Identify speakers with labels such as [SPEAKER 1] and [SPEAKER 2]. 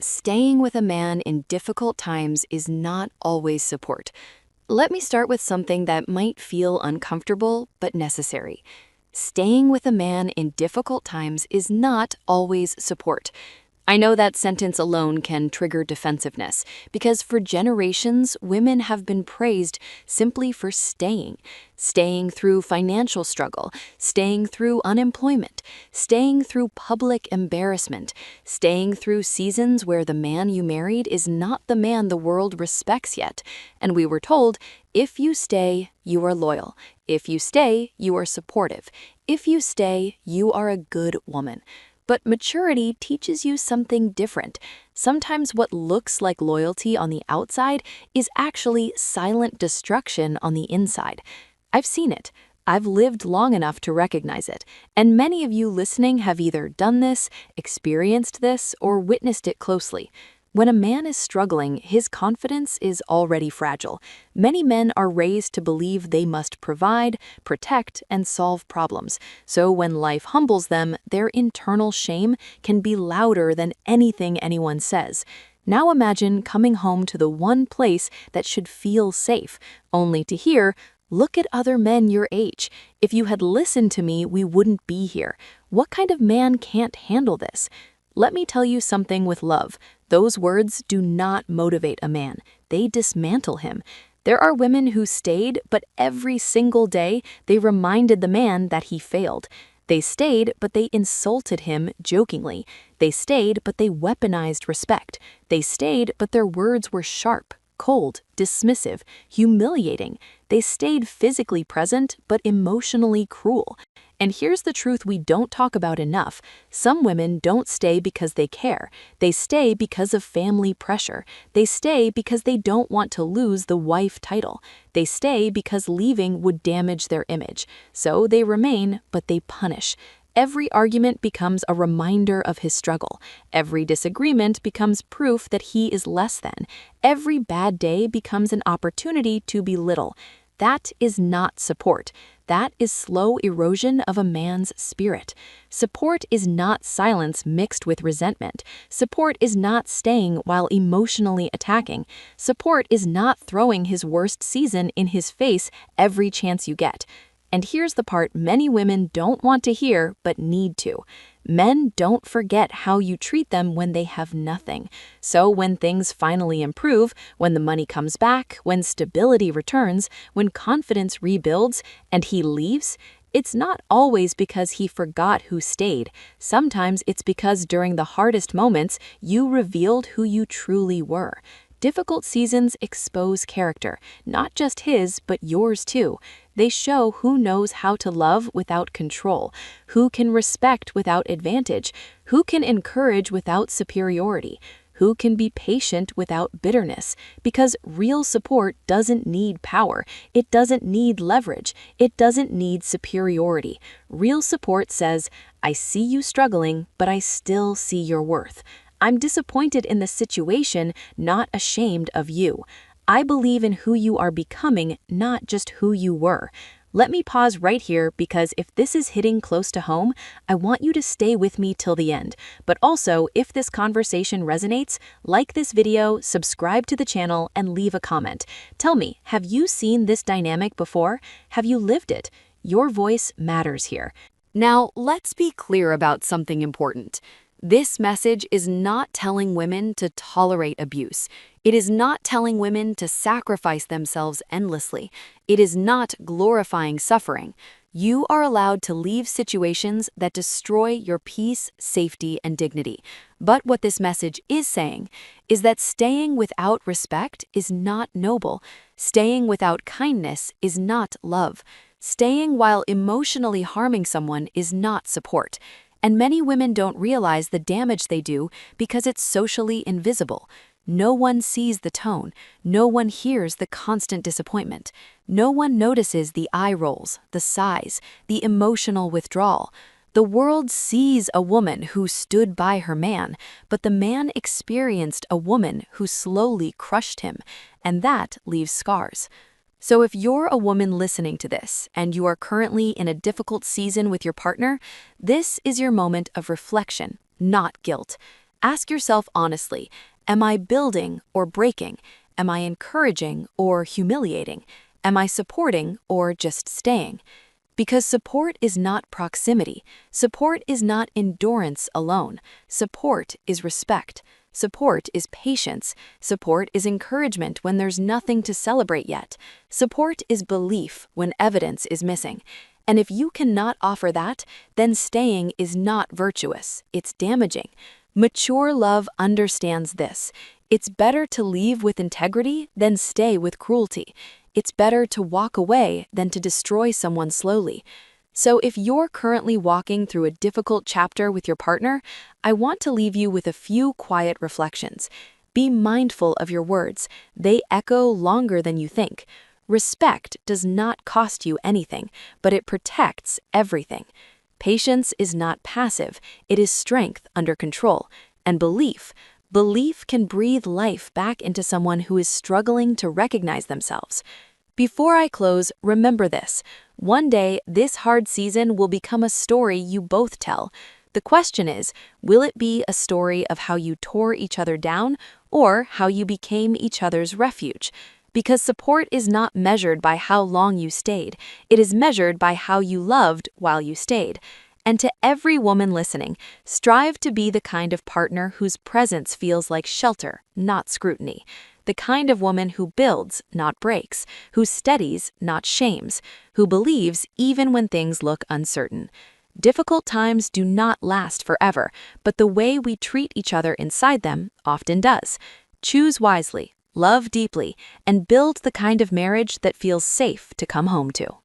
[SPEAKER 1] Staying with a man in difficult times is not always support. Let me start with something that might feel uncomfortable but necessary. Staying with a man in difficult times is not always support. I know that sentence alone can trigger defensiveness, because for generations, women have been praised simply for staying through financial struggle, staying through unemployment, staying through public embarrassment, staying through seasons where the man you married is not the man the world respects yet. And we were told, if you stay, you are loyal. If you stay, you are supportive. If you stay, you are a good woman. But maturity teaches you something different. Sometimes what looks like loyalty on the outside is actually silent destruction on the inside. I've seen it. I've lived long enough to recognize it. And many of you listening have either done this, experienced this, or witnessed it closely. When a man is struggling, his confidence is already fragile. Many men are raised to believe they must provide, protect, and solve problems. So when life humbles them, their internal shame can be louder than anything anyone says. Now imagine coming home to the one place that should feel safe, only to hear, "Look at other men your age. If you had listened to me, we wouldn't be here." What kind of man can't handle this? Let me tell you something with love. Those words do not motivate a man. They dismantle him. There are women who stayed, but every single day they reminded the man that he failed. They stayed, but they insulted him jokingly. They stayed, but they weaponized respect. They stayed, but their words were sharp, cold, dismissive, humiliating. They stayed physically present, but emotionally cruel. And here's the truth we don't talk about enough. Some women don't stay because they care. They stay because of family pressure. They stay because they don't want to lose the wife title. They stay because leaving would damage their image. So they remain, but they punish. Every argument becomes a reminder of his struggle. Every disagreement becomes proof that he is less than. Every bad day becomes an opportunity to belittle. That is not support. That is slow erosion of a man's spirit. Support is not silence mixed with resentment. Support is not staying while emotionally attacking. Support is not throwing his worst season in his face every chance you get. And here's the part many women don't want to hear but need to. Men don't forget how you treat them when they have nothing. So when things finally improve, when the money comes back, when stability returns, when confidence rebuilds, and he leaves, it's not always because he forgot who stayed. Sometimes it's because during the hardest moments, you revealed who you truly were. Difficult seasons expose character, not just his, but yours too. They show who knows how to love without control, who can respect without advantage, who can encourage without superiority, who can be patient without bitterness. Because real support doesn't need power, it doesn't need leverage, it doesn't need superiority. Real support says, "I see you struggling, but I still see your worth. I'm disappointed in the situation, not ashamed of you. I believe in who you are becoming, not just who you were." Let me pause right here, because if this is hitting close to home, I want you to stay with me till the end. But also, if this conversation resonates, like this video, subscribe to the channel, and leave a comment. Tell me, have you seen this dynamic before? Have you lived it? Your voice matters here. Now, let's be clear about something important. This message is not telling women to tolerate abuse. It is not telling women to sacrifice themselves endlessly. It is not glorifying suffering. You are allowed to leave situations that destroy your peace, safety, and dignity. But what this message is saying is that staying without respect is not noble. Staying without kindness is not love. Staying while emotionally harming someone is not support. And many women don't realize the damage they do because it's socially invisible. No one sees the tone. No one hears the constant disappointment. No one notices the eye rolls, the sighs, the emotional withdrawal. The world sees a woman who stood by her man, but the man experienced a woman who slowly crushed him, and that leaves scars. So if you're a woman listening to this and you are currently in a difficult season with your partner, this is your moment of reflection, not guilt. Ask yourself honestly, am I building or breaking? Am I encouraging or humiliating? Am I supporting or just staying? Because support is not proximity. Support is not endurance alone. Support is respect. Support is patience. Support is encouragement when there's nothing to celebrate yet. Support is belief when evidence is missing. And if you cannot offer that, then staying is not virtuous. It's damaging. Mature love understands this. It's better to leave with integrity than stay with cruelty. It's better to walk away than to destroy someone slowly. So if you're currently walking through a difficult chapter with your partner, I want to leave you with a few quiet reflections. Be mindful of your words. They echo longer than you think. Respect does not cost you anything, but it protects everything. Patience is not passive, it is strength under control. And belief can breathe life back into someone who is struggling to recognize themselves. Before I close, remember this. One day, this hard season will become a story you both tell. The question is, will it be a story of how you tore each other down or how you became each other's refuge? Because support is not measured by how long you stayed. It is measured by how you loved while you stayed. And to every woman listening, strive to be the kind of partner whose presence feels like shelter, not scrutiny. The kind of woman who builds, not breaks, who steadies, not shames, who believes even when things look uncertain. Difficult times do not last forever, but the way we treat each other inside them often does. Choose wisely, love deeply, and build the kind of marriage that feels safe to come home to.